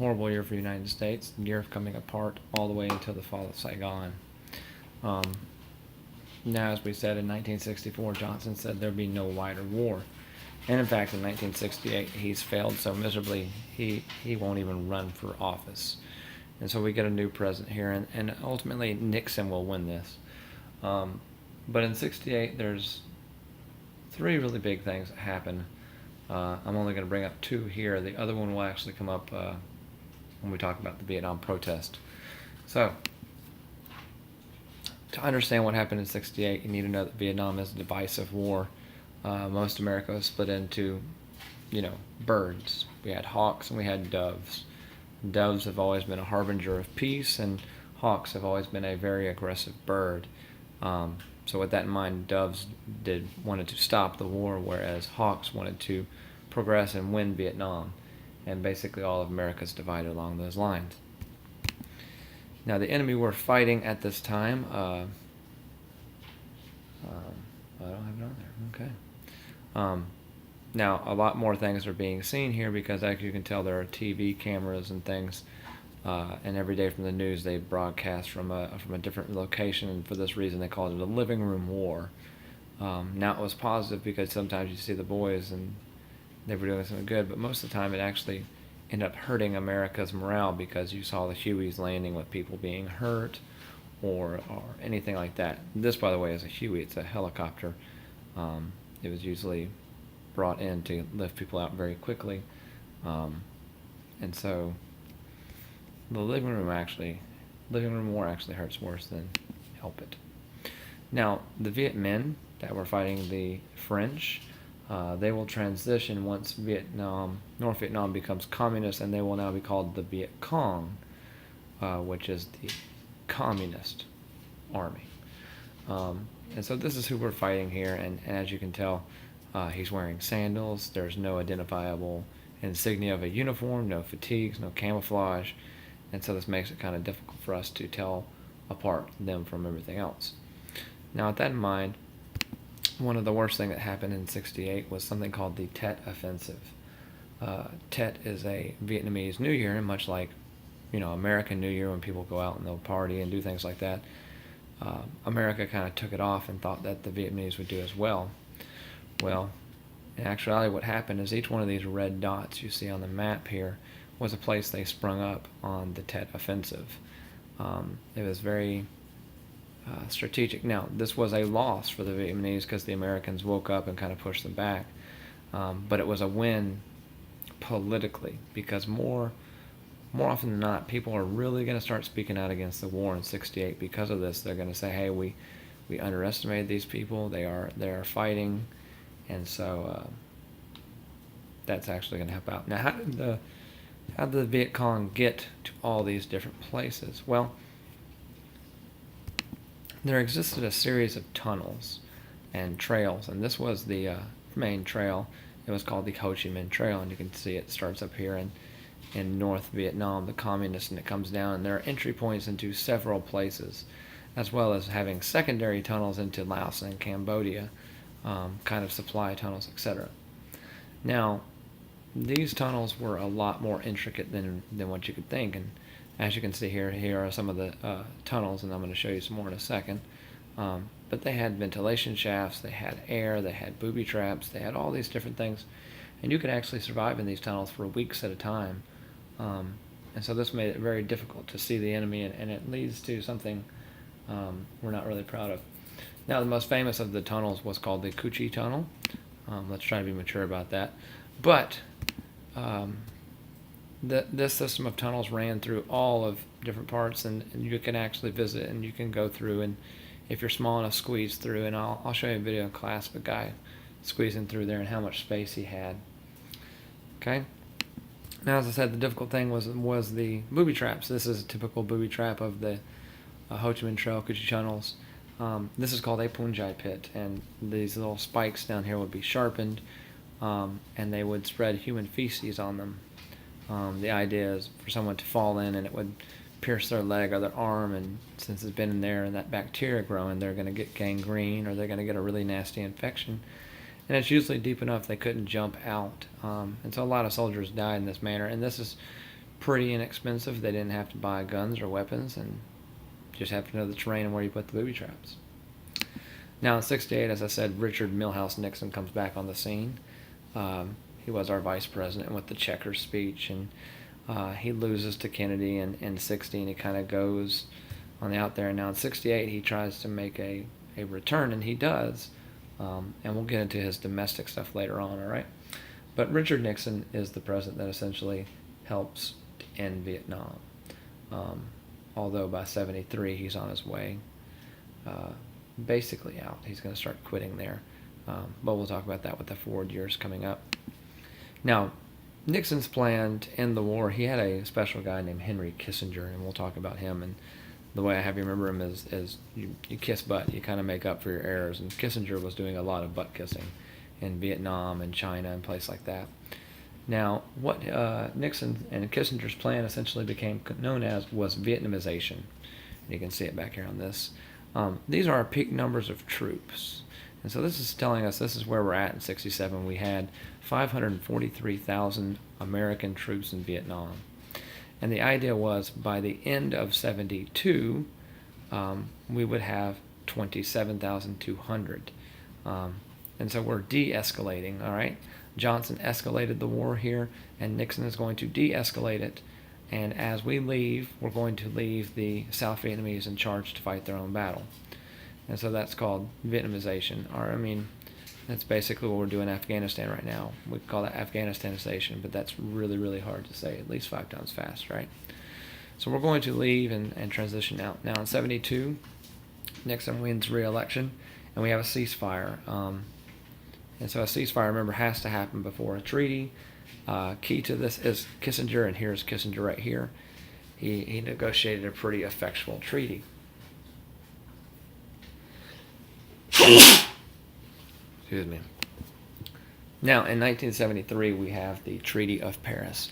horrible year for the United States, the year of coming apart all the way until the fall of Saigon. Um, Now, as we said, in 1964, Johnson said there'd be no wider war. And in fact, in 1968, he's failed so miserably, he won't even run for office. And so we get a new president here, and ultimately Nixon will win this. But in 68, there's three really big things that happen. I'm only going to bring up two here. The other one will actually come up when we talk about the Vietnam protest. So, to understand what happened in 68, you need to know that Vietnam is a divisive war. Most America was split into, birds. We had hawks and we had doves. Doves have always been a harbinger of peace, and hawks have always been a very aggressive bird. So with that in mind, doves wanted to stop the war, whereas hawks wanted to progress and win Vietnam. And basically all of America is divided along those lines. Now the enemy we're fighting at this time, I don't have it on there, okay. Now a lot more things are being seen here because as you can tell there are TV cameras and things, and every day from the news they broadcast from a different location, and for this reason they called it a living room war. Now it was positive because sometimes you see the boys and they were doing something good, but most of the time it actually ended up hurting America's morale because you saw the Hueys landing with people being hurt or anything like that. This, by the way, is a Huey. It's a helicopter. It was usually brought in to lift people out very quickly. And so the living room war actually hurts worse than help it. Now, the Viet Minh that were fighting the French, they will transition once North Vietnam becomes communist, and they will now be called the Viet Cong, which is the communist army. And so this is who we're fighting here, and as you can tell, he's wearing sandals. There's no identifiable insignia of a uniform, no fatigues, no camouflage, and so this makes it kind of difficult for us to tell apart them from everything else. Now, with that in mind, one of the worst things that happened in 68 was something called the Tet Offensive. Tet is a Vietnamese New Year, and much like, American New Year when people go out and they'll party and do things like that, America kind of took it off and thought that the Vietnamese would do as well. Well, in actuality what happened is each one of these red dots you see on the map here was a place they sprung up on the Tet Offensive. It was very strategic. Now, this was a loss for the Vietnamese because the Americans woke up and kind of pushed them back. But it was a win politically because more often than not, people are really going to start speaking out against the war in 68 because of this. They're going to say, hey, we underestimated these people. They are fighting. And so that's actually going to help out. Now, how did the Viet Cong get to all these different places? Well, there existed a series of tunnels and trails, and this was the main trail. It was called the Ho Chi Minh Trail, and you can see it starts up here in North Vietnam, the communist, and it comes down, and there are entry points into several places, as well as having secondary tunnels into Laos and Cambodia, kind of supply tunnels, etc. Now, these tunnels were a lot more intricate than what you could think, and as you can see here are some of the tunnels, and I'm going to show you some more in a second. But they had ventilation shafts, they had air, they had booby traps, they had all these different things, and you could actually survive in these tunnels for weeks at a time. And so this made it very difficult to see the enemy, and it leads to something we're not really proud of. Now, the most famous of the tunnels was called the Cu Chi Tunnel. Let's try to be mature about that. But this system of tunnels ran through all of different parts, and you can actually visit, and you can go through, and if you're small enough, squeeze through. And I'll show you a video in class of a guy squeezing through there and how much space he had. Okay. Now, as I said, the difficult thing was the booby traps. This is a typical booby trap of the Ho Chi Minh Trail, Cu Chi tunnels. This is called a Punjai pit, and these little spikes down here would be sharpened, and they would spread human feces on them. The idea is for someone to fall in and it would pierce their leg or their arm, and since it's been in there and that bacteria growing, they're going to get gangrene or they're going to get a really nasty infection. And it's usually deep enough they couldn't jump out. And so a lot of soldiers died in this manner, and this is pretty inexpensive. They didn't have to buy guns or weapons, and just have to know the terrain and where you put the booby traps. Now in '68, as I said, Richard Milhous Nixon comes back on the scene. He was our vice president with the Checkers speech, and he loses to Kennedy in '60, and he kind of goes on the out there. And now in '68, he tries to make a return, and he does. And we'll get into his domestic stuff later on, all right? But Richard Nixon is the president that essentially helps end Vietnam. Although by '73, he's on his way basically out. He's going to start quitting there. But we'll talk about that with the forward years coming up. Now, Nixon's plan to end the war, he had a special guy named Henry Kissinger, and we'll talk about him. And the way I have you remember him is you kiss butt. You kind of make up for your errors. And Kissinger was doing a lot of butt kissing in Vietnam and China and places like that. Now, what Nixon and Kissinger's plan essentially became known as was Vietnamization. And you can see it back here on this. These are our peak numbers of troops. And so this is telling us this is where we're at in '67. We had 543,000 American troops in Vietnam. And the idea was by the end of '72, we would have 27,200. And so we're de-escalating, all right? Johnson escalated the war here, and Nixon is going to de-escalate it. And as we leave, we're going to leave the South Vietnamese in charge to fight their own battle. And so that's called Vietnamization. Or, I mean, that's basically what we're doing in Afghanistan right now. We call that Afghanistanization, but that's really, really hard to say, at least 5 times fast, right? So we're going to leave and transition out. Now in '72, Nixon wins re-election, and we have a ceasefire. And so a ceasefire, remember, has to happen before a treaty. Key to this is Kissinger, and here's Kissinger right here. He negotiated a pretty effectual treaty. Excuse me. Now, in 1973, we have the Treaty of Paris.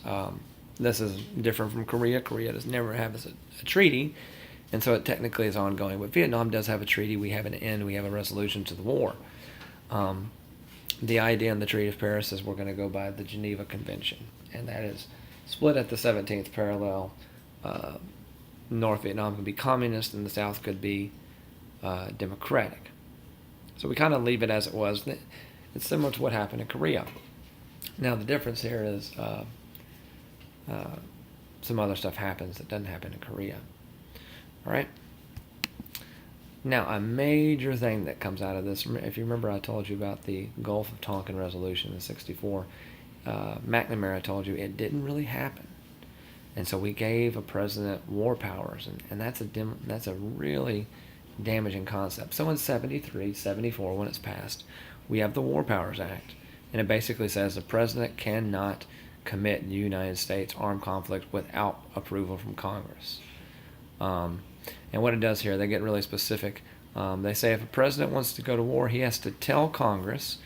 This is different from Korea. Korea does never have a treaty, and so it technically is ongoing. But Vietnam does have a treaty. We have an end. We have a resolution to the war. The idea in the Treaty of Paris is we're going to go by the Geneva Convention, and that is split at the 17th parallel. North Vietnam could be communist, and the South could be democratic. So we kind of leave it as it was. It's similar to what happened in Korea. Now the difference here is some other stuff happens that doesn't happen in Korea. All right. Now, a major thing that comes out of this, if you remember I told you about the Gulf of Tonkin resolution in '64, McNamara told you it didn't really happen. And so we gave a president war powers, and that's a really damaging concept. So in '73, '74, when it's passed, we have the War Powers Act, and it basically says the president cannot commit the United States armed conflict without approval from Congress. And what it does here, they get really specific. They say if a president wants to go to war, he has to tell Congress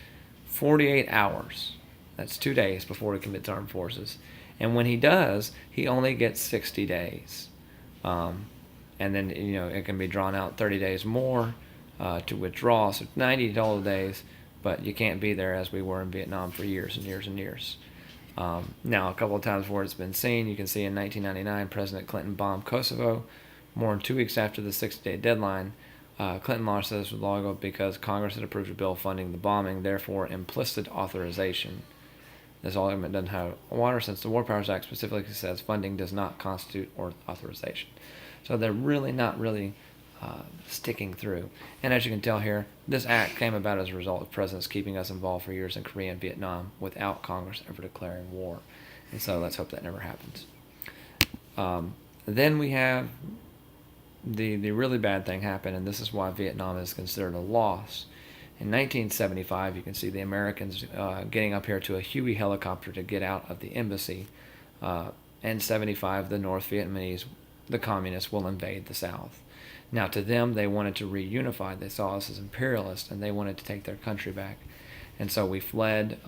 48 hours. That's 2 days before he commits armed forces. And when he does, he only gets 60 days. And then, it can be drawn out 30 days more to withdraw. So 90 total days, but you can't be there as we were in Vietnam for years and years and years. Now, a couple of times where it's been seen, you can see in 1999, President Clinton bombed Kosovo. More than 2 weeks after the 60-day deadline, Clinton launched this with law because Congress had approved a bill funding the bombing, therefore implicit authorization. This argument doesn't have water since the War Powers Act specifically says funding does not constitute authorization. So they're really not sticking through. And as you can tell here, this act came about as a result of presidents keeping us involved for years in Korea and Vietnam without Congress ever declaring war. And so let's hope that never happens. Then we have the really bad thing happen, and this is why Vietnam is considered a loss. In 1975, you can see the Americans getting up here to a Huey helicopter to get out of the embassy. And '75, the North Vietnamese, the communists, will invade the South. Now, to them, they wanted to reunify. They saw us as imperialists, and they wanted to take their country back. And so we fled,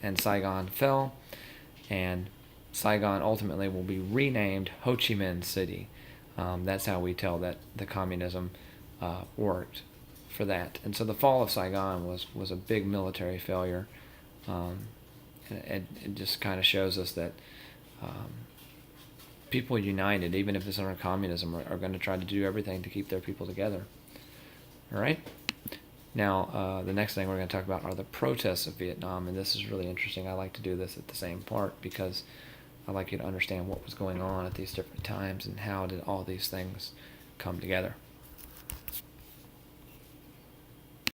and Saigon fell, and Saigon ultimately will be renamed Ho Chi Minh City. That's how we tell that the communism worked for that. And so the fall of Saigon was a big military failure. And it just kind of shows us that people united, even if it's under communism, are going to try to do everything to keep their people together. All right. Now, the next thing we're going to talk about are the protests of Vietnam, and this is really interesting. I like to do this at the same part because I like you to understand what was going on at these different times and how did all these things come together.